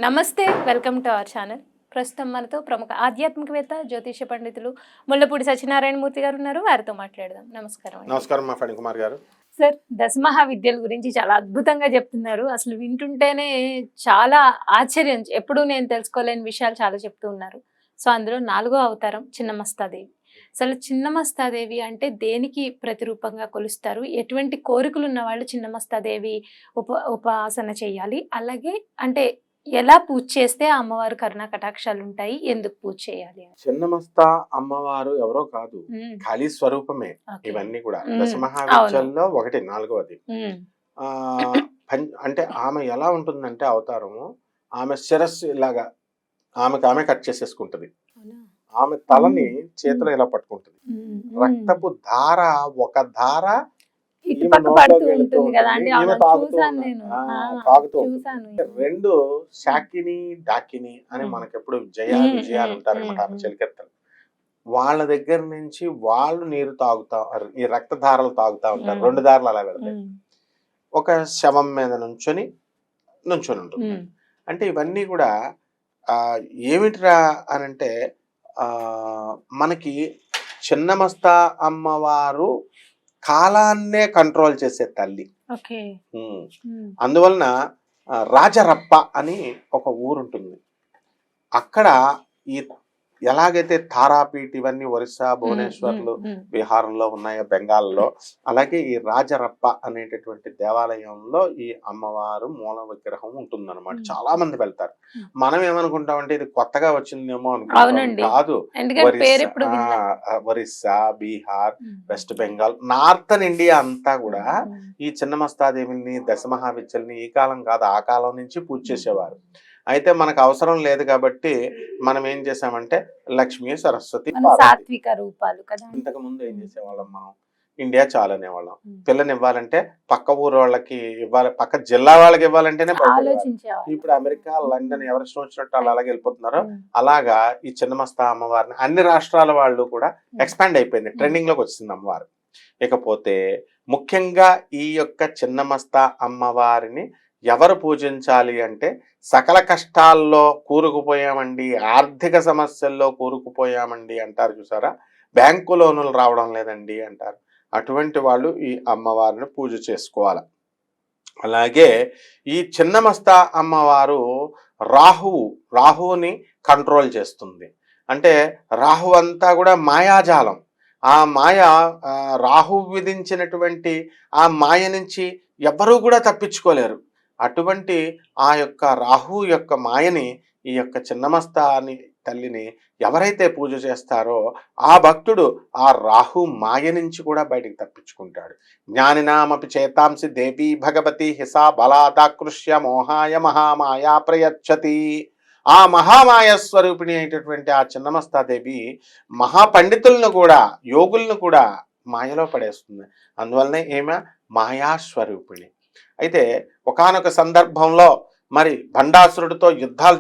నమస్తే welcome to our channel. ప్రస్తుతం మనతో ప్రముఖ ఆధ్యాత్మికవేత్త జ్యోతిష పండితులు ముల్లపూడి సత్యనారాయణ మూర్తి గారు ఉన్నారు. వారితో మాట్లాడదాం. నమస్కారం అండి. నమస్కారం మా ఫణి కుమార్ గారు. సార్, దశమహా విద్యల గురించి చాలా అద్భుతంగా చెప్తున్నారు. అసలు వింటుంటేనే చాలా ఆశ్చర్యం. ఎప్పుడు నేను తెలుసుకోలేని విషయాలు చాలా చెప్తూ ఉన్నారు. సో అందులో 4వ అవతారం చిన్నమస్తాదేవి. అసలు చిన్నమస్తాదేవి అంటే దేనికి ప్రతిరూపంగా కొలుస్తారు? ఎటువంటి కోరికలు ఉన్న వాళ్ళు చిన్నమస్తాదేవి ఉపాసన చేయాలి? అలాగే అంటే ఎలా పూజ చేస్తే ఆ అమ్మవారు కరుణా కటాక్షాలు ఉంటాయి? ఎందుకు పూజ చేయాలి? చిన్నమస్తా అమ్మవారు ఎవరో కాదు, ఖాళీ స్వరూపమే. ఇవన్నీ కూడా దశమహావిద్యల్లో ఒకటి, 4వది. అంటే ఆమె ఎలా ఉంటుందంటే అవతారము, ఆమె శిరస్సు ఇలాగా ఆమె కట్ చేసేసుకుంటది. ఆమె తలని చేతిలో ఇలా పట్టుకుంటుంది. రక్తపు ధార, ఒక ధార రెండు శాకిని డాకిని అని మనకెప్పుడు విజయాలు ఉంటారనమాట. ఆమె చెలికెత్తలు వాళ్ళ దగ్గర నుంచి వాళ్ళు నీరు తాగుతా, ఈ రక్తధారలు తాగుతా ఉంటారు. 2 దారులు అలా వెళ్తాయి. ఒక శవం మీద నుంచొని ఉంటుంది. అంటే ఇవన్నీ కూడా ఏమిటిరా అనంటే మనకి చిన్నమస్తా అమ్మవారు కాలాన్నే కంట్రోల్ చేసే తల్లి. అందువలన రాజరప్ప అని ఒక ఊరుంటుంది. అక్కడ ఈ ఎలాగైతే తారాపీఠ్ ఇవన్నీ ఒరిస్సా, భువనేశ్వర్లు, బీహార్లో ఉన్నాయో, బెంగాల్లో, అలాగే ఈ రాజరప్ప అనేటటువంటి దేవాలయంలో ఈ అమ్మవారు మూల విగ్రహం ఉంటుందన్నమాట. చాలా మంది వెళ్తారు. మనం ఏమనుకుంటామంటే ఇది కొత్తగా వచ్చిందేమో అనుకుంటాం. కాదు, Orissa, Bihar, west Bengal, northern India అంతా కూడా ఈ చిన్నమస్తాదేవిని, దశమహావిద్యల్ని ఈ కాలం కాదు ఆ కాలం నుంచి పూజ చేసేవారు. అయితే మనకు అవసరం లేదు కాబట్టి మనం ఏం చేసామంటే లక్ష్మి, సరస్వతి, సాత్విక రూపాలు కదా. ఇంతకు ముందు ఏం చేసేవాళ్ళం, మనం ఇండియా చాలు అనేవాళ్ళం. పిల్లని ఇవ్వాలంటే పక్క ఊరు వాళ్ళకి ఇవ్వాలి, పక్క జిల్లా వాళ్ళకి ఇవ్వాలంటేనే. ఇప్పుడు అమెరికా, లండన్ ఎవరిష్టం వచ్చినట్టు వాళ్ళు అలాగే వెళ్ళిపోతున్నారు. అలాగా ఈ చిన్నమస్తా అమ్మవారిని అన్ని రాష్ట్రాల వాళ్ళు కూడా ఎక్స్పాండ్ అయిపోయింది, ట్రెండింగ్ లోకి వచ్చింది అమ్మవారు. ఇకపోతే ముఖ్యంగా ఈ యొక్క చిన్నమస్తా అమ్మవారిని ఎవరు పూజించాలి అంటే, సకల కష్టాల్లో కూరుకుపోయామండి, ఆర్థిక సమస్యల్లో కూరుకుపోయామండి అంటారు చూసారా, బ్యాంకు లోనులు రావడం లేదండి అంటారు. అటువంటి వాళ్ళు ఈ అమ్మవారిని పూజ చేసుకోవాలి. అలాగే ఈ చిన్నమస్తా అమ్మవారు రాహువుని కంట్రోల్ చేస్తుంది. అంటే రాహు అంతా కూడా మాయాజాలం. ఆ మాయ, రాహు విధించినటువంటి ఆ మాయ నుంచి ఎవ్వరూ కూడా తప్పించుకోలేరు. అటువంటి ఆ యొక్క రాహు యొక్క మాయని ఈ యొక్క చిన్నమస్తాని తల్లిని ఎవరైతే పూజ చేస్తారో ఆ భక్తుడు ఆ రాహు మాయ నుంచి కూడా బయటికి తప్పించుకుంటాడు. జ్ఞానినామపి చేతాంసి దేవీ భగవతి హిసా బలాదాకృష్య మోహాయ మహామాయా ప్రయచ్చతి. ఆ మహామాయ స్వరూపిణి అయినటువంటి ఆ చిన్నమస్తాదేవి మహాపండితులను కూడా, యోగులను కూడా మాయలో పడేస్తుంది. అందువల్లనే ఏమే మాయాస్వరూపిణి. అయితే ఒకానొక సందర్భంలో మరి భండాసురుడితో యుద్ధాలు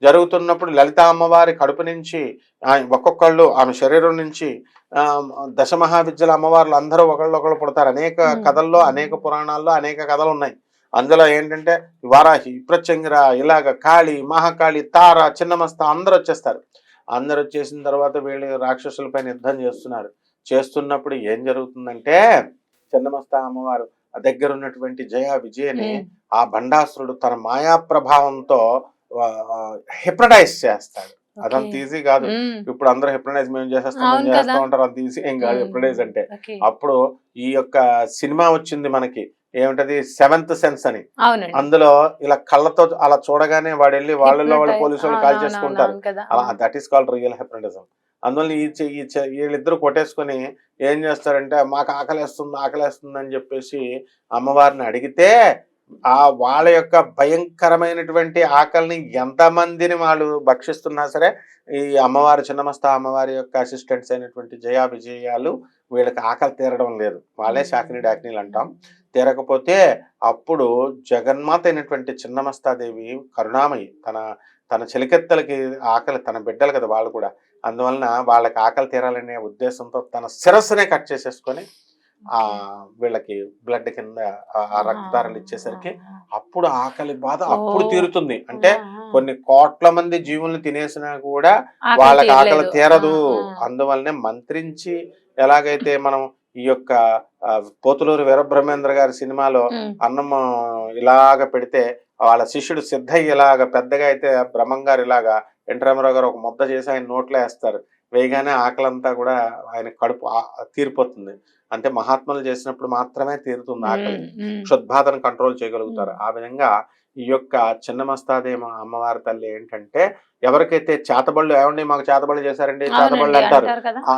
జరుగుతున్నప్పుడు లలిత అమ్మవారి కడుపు నుంచి ఒక్కొక్కళ్ళు ఆమె శరీరం నుంచి దశమహావిద్యల అమ్మవార్లు అందరూ ఒకళ్ళు పుడతారు. అనేక కథల్లో, అనేక పురాణాల్లో అనేక కథలు ఉన్నాయి. అందులో ఏంటంటే వారాహి, ప్రత్యంగిర, ఇలాగ కాళి, మహాకాళి, తార, చిన్నమస్త అందరూ వచ్చేస్తారు. అందరూ వచ్చేసిన తర్వాత వీళ్ళు రాక్షసులపైన యుద్ధం చేస్తున్నప్పుడు ఏం జరుగుతుందంటే, చిన్నమస్త అమ్మవారు దగ్గర ఉన్నటువంటి విజయని ఆ భండాసురుడు తన మాయా ప్రభావంతో హిప్నటైజ్ చేస్తాడు. అదంత ఈజీ కాదు. ఇప్పుడు అందరూ హిప్నటైజ్ మేము చేస్తూ ఉంటారు, అంత ఈజీ ఏం కాదు హిప్నటైజ్ అంటే. అప్పుడు ఈ యొక్క సినిమా వచ్చింది మనకి, ఏమిటది, 7th సెన్స్ అని. అందులో ఇలా కళ్ళతో అలా చూడగానే వాడు వెళ్ళి వాళ్ళు పోలీసు వాళ్ళు కాల్ చేసుకుంటారు. అలా that is called real hypnotism. అందువల్ల వీళ్ళిద్దరు కొట్టేసుకొని ఏం చేస్తారంటే, మాకు ఆకలేస్తుంది అని చెప్పేసి అమ్మవారిని అడిగితే వాళ్ళ యొక్క భయంకరమైనటువంటి ఆకలిని ఎంతమందిని వాళ్ళు భక్షిస్తున్నా సరే, ఈ అమ్మవారు, చిన్నమస్తా అమ్మవారి యొక్క అసిస్టెంట్స్ అయినటువంటి విజయాలు వీళ్ళకి ఆకలి తీరడం లేదు. వాళ్ళే శాకిని డాకినీలు అంటాం. తీరకపోతే అప్పుడు జగన్మాత అయినటువంటి చిన్నమస్తాదేవి కరుణామయి, తన చెలికెత్తలకి ఆకలి, తన బిడ్డలు కదా వాళ్ళు కూడా, అందువలన వాళ్ళకి ఆకలి తీరాలనే ఉద్దేశంతో తన శిరస్సునే కట్ చేసేసుకొని ఆ వీళ్ళకి బ్లడ్ కింద ఆ రక్తధారలు ఇచ్చేసరికి అప్పుడు ఆకలి బాధ అప్పుడు తీరుతుంది. అంటే కొన్ని కోట్ల మంది జీవుల్ని తినేసినా కూడా వాళ్ళకి ఆకలి తీరదు. అందువల్లనే మంత్రించి ఎలాగైతే మనం ఈ యొక్క పోతులూరు వీరబ్రహ్మేంద్ర గారి సినిమాలో అన్నం ఇలాగ పెడితే వాళ్ళ శిష్యుడు సిద్ధయ్య ఇలాగ పెద్దగా అయితే బ్రహ్మం గారు ఇలాగా ఎన్టీ రామారావు గారు ఒక ముద్ద చేసి ఆయన నోట్లో వేస్తారు. వేయగానే ఆకలంతా కూడా ఆయన కడుపు తీరిపోతుంది. అంటే మహాత్ములు చేసినప్పుడు మాత్రమే తీరుతుంది ఆకలి. క్షుద్బాధను కంట్రోల్ చేయగలుగుతారు. ఆ విధంగా ఈ యొక్క చిన్నమస్తాదేవి అమ్మవారి తల్లి ఏంటంటే ఎవరికైతే చేతబళ్ళు ఏమండి మాకు చేతబళ్ళు చేశారండి చేతబళ్ళు అంటారు.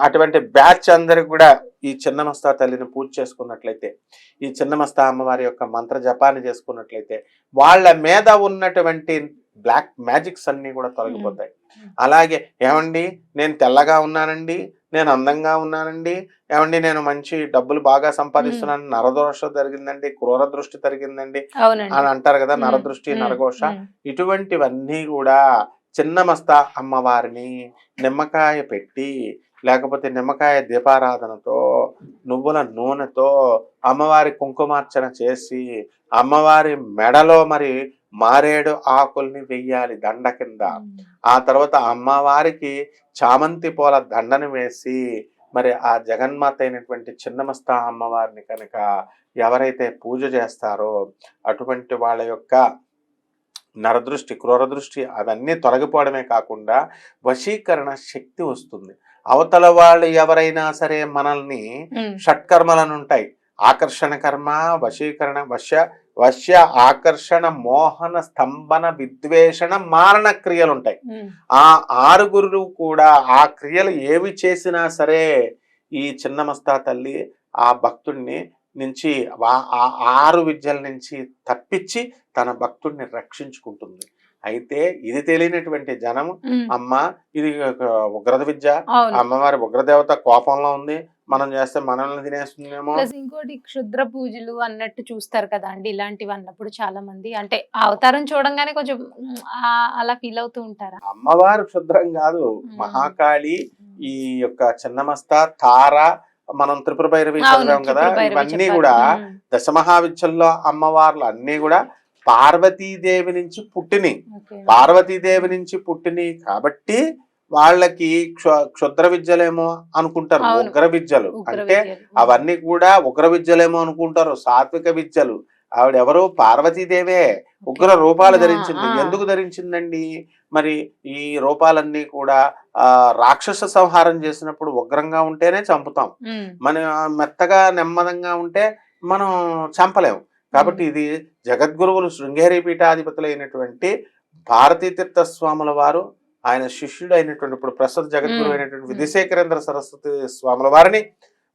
అటువంటి బ్యాచ్ అందరికి కూడా ఈ చిన్నమస్తా తల్లిని పూజ చేసుకున్నట్లయితే, ఈ చిన్నమస్తా అమ్మవారి యొక్క మంత్ర జపాన్ని చేసుకున్నట్లయితే వాళ్ళ మీద ఉన్నటువంటి బ్లాక్ మ్యాజిక్స్ అన్ని కూడా తొలగిపోతాయి. అలాగే ఏమండి నేను తెల్లగా ఉన్నానండి, నేను అందంగా ఉన్నానండి, ఏమండి నేను మంచి డబ్బులు బాగా సంపాదిస్తున్నాను, నరదోష జరిగిందండి, క్రూర దృష్టి జరిగిందండి అని అంటారు కదా, నరదృష్టి నరఘోష. ఇటువంటివన్నీ కూడా చిన్నమస్తా అమ్మవారిని నిమ్మకాయ పెట్టి లేకపోతే నిమ్మకాయ దీపారాధనతో నువ్వుల నూనెతో అమ్మవారి కుంకుమార్చన చేసి అమ్మవారి మెడలో మరి మారేడు ఆకుల్ని వెయ్యాలి దండ కింద. ఆ తర్వాత అమ్మవారికి చామంతి పూల దండను వేసి మరి ఆ జగన్మాత అయినటువంటి చిన్నమస్తా అమ్మవారిని కనుక ఎవరైతే పూజ చేస్తారో అటువంటి వాళ్ళ యొక్క నరదృష్టి క్రూర దృష్టి అవన్నీ తొలగిపోవడమే కాకుండా వశీకరణ శక్తి వస్తుంది. అవతల వాళ్ళు ఎవరైనా సరే మనల్ని షట్కర్మలను ఉంటాయి, ఆకర్షణ కర్మ, వశీకరణ, వశ్య ఆకర్షణ, మోహన, స్తంభన, విద్వేషణ, మారణ క్రియలు ఉంటాయి. ఆ ఆరుగురు కూడా ఆ క్రియలు ఏవి చేసినా సరే ఈ చిన్నమస్తా తల్లి ఆ భక్తుడిని నుంచి ఆ 6 విద్యల నుంచి తప్పించి తన భక్తుడిని రక్షించుకుంటుంది. అయితే ఇది తెలియనటువంటి జనము అమ్మ ఇది ఉగ్రద విద్య, అమ్మవారి ఉగ్రదేవత కోపంలో ఉంది, మనం చేస్తే మనల్ని తినేస్తుందేమో. ఇంకోటి క్షుద్ర పూజలు అన్నట్టు చూస్తారు కదా అండి, ఇలాంటివి అన్నప్పుడు చాలా మంది అంటే అవతారం చూడంగానే కొంచెం అలా ఫీల్ అవుతూ ఉంటారా? అమ్మవారు క్షుద్రం కాదు, మహాకాళి, ఈ యొక్క చిన్నమస్తా, తార, మనం త్రిపుర భైరవి చదివాం కదా, ఇవన్నీ కూడా దశమహావిద్యల్లో అమ్మవార్లు అన్ని కూడా పార్వతీదేవి నుంచి పుట్టిని. పార్వతీదేవి నుంచి పుట్టిని కాబట్టి వాళ్ళకి క్షుద్ర విద్యలేమో అనుకుంటారు, ఉగ్ర విద్యలు అంటే అవన్నీ కూడా ఉగ్ర విద్యలేమో అనుకుంటారు, సాత్విక విద్యలు. ఆవిడెవరు? పార్వతీదేవే ఉగ్ర రూపాలు ధరించింది. ఎందుకు ధరించిందండి? మరి ఈ రూపాలన్నీ కూడా రాక్షస సంహారం చేసినప్పుడు ఉగ్రంగా ఉంటేనే చంపుతాం, మన మెత్తగా నెమ్మదంగా ఉంటే మనం చంపలేము. కాబట్టి ఇది జగద్గురువులు శృంగేరి పీఠాధిపతులైనటువంటి భారతీతీర్థ స్వాముల వారు ఆయన శిష్యుడు అయినటువంటి ఇప్పుడు ప్రస్తుత జగద్గురు అయినటువంటి విధిశేఖరేంద్ర సరస్వతి స్వాముల వారిని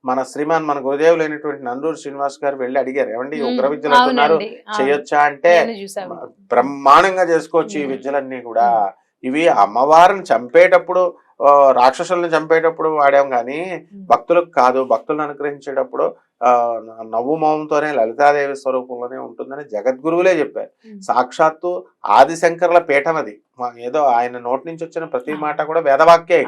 మన శ్రీమాన్ మన గురుదేవులు అయినటువంటి నందూరు శ్రీనివాస్ గారు వెళ్ళి అడిగారు, ఏమండి ఉగ్ర విద్యలు అంటున్నారు చేయొచ్చా అంటే బ్రహ్మాండంగా చేసుకోవచ్చు ఈ విద్యలన్నీ కూడా. ఇవి అమ్మవారిని చంపేటప్పుడు రాక్షసులను చంపేటప్పుడు వాడాం కానీ భక్తులకు కాదు, భక్తులను అనుగ్రహించేటప్పుడు నవ్వు మౌనంతోనే లలితాదేవి స్వరూపంలోనే ఉంటుందని జగద్గురువులే చెప్పారు. సాక్షాత్తు ఆదిశంకర్ల పీఠం అది, ఏదో ఆయన నోటి నుంచి వచ్చిన ప్రతి మాట కూడా వేదవాక్యే.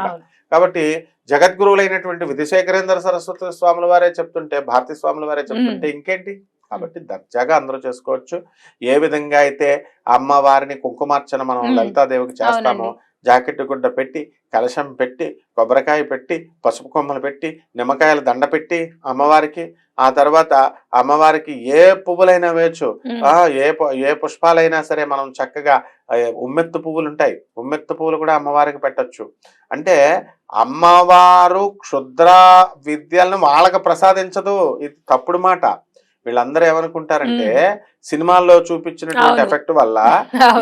కాబట్టి జగద్గురువులైనటువంటి విధిశేఖరేంద్ర సరస్వతి స్వాముల వారే చెప్తుంటే, భారతీ స్వాముల వారే చెప్తుంటే ఇంకేంటి. కాబట్టి దర్జాగా అందరూ చేసుకోవచ్చు. ఏ విధంగా అయితే అమ్మవారిని కుంకుమార్చన మనం లలితాదేవికి చేస్తామో, జాకెట్ గుడ్డ పెట్టి, కలశం పెట్టి, కొబ్బరికాయ పెట్టి, పసుపు కొమ్మలు పెట్టి, నిమ్మకాయల దండ పెట్టి అమ్మవారికి, ఆ తర్వాత అమ్మవారికి ఏ పువ్వులైనా వేయచ్చు, ఏ పుష్పాలైనా సరే మనం చక్కగా ఉమ్మెత్తు పువ్వులు ఉంటాయి, ఉమ్మెత్తు పువ్వులు కూడా అమ్మవారికి పెట్టచ్చు. అంటే అమ్మవారు క్షుద్ర విద్యలను వాళ్ళకి ప్రసాదించదు, ఇది తప్పుడు మాట. వీళ్ళందరూ ఏమనుకుంటారంటే సినిమాల్లో చూపించినటువంటి ఎఫెక్ట్ వల్ల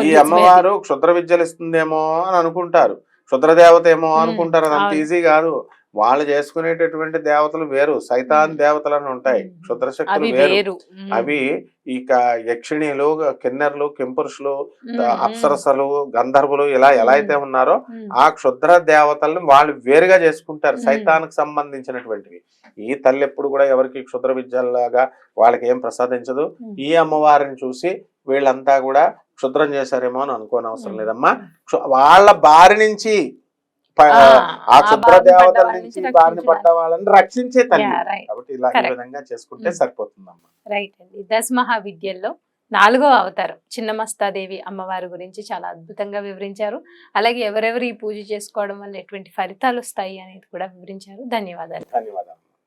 ఈ అమ్మవారు క్షుద్ర విద్యలు ఇస్తుందేమో అని అనుకుంటారు, క్షుద్ర దేవత ఏమో అనుకుంటారు. అది అంత ఈజీ కాదు. వాళ్ళు చేసుకునేటటువంటి దేవతలు వేరు, సైతాన్ దేవతలను ఉంటాయి, క్షుద్ర శక్తులు వేరు. అవి ఇక యక్షిణీలు, కిన్నెర్లు, కింపురుషులు, అప్సరసలు, గంధర్వులు ఇలా ఎలా అయితే ఉన్నారో ఆ క్షుద్ర దేవతలను వాళ్ళు వేరుగా చేసుకుంటారు, సైతానికి సంబంధించినటువంటివి. ఈ తల్లి ఎప్పుడు కూడా ఎవరికి క్షుద్ర విద్యలాగా వాళ్ళకి ఏం ప్రసాదించదు. ఈ అమ్మవారిని చూసి వీళ్ళంతా కూడా క్షుద్రం చేశారేమో అని అనుకోని అవసరం లేదమ్మా. వాళ్ళ బారి నుంచి ఆ క్షుద్ర బారిన పడ్డ దేవతల వాళ్ళ నుంచి నుంచి బారిన పడ్డ వాళ్ళని రక్షించే తల్లి. Yeah, right. కాబట్టి ఇలా ఈ Correct. విధంగా చేసుకుంటే సరిపోతుందమ్మా. రైట్ అండి. దశమహావిద్యల్లో 4వ అవతారం చిన్నమస్తాదేవి అమ్మవారి గురించి చాలా అద్భుతంగా వివరించారు. అలాగే ఎవరెవరు ఈ పూజ చేసుకోవడం వల్ల ఎటువంటి ఫలితాలు వస్తాయి అనేది కూడా వివరించారు. ధన్యవాదాలు. ధన్యవాదాలు.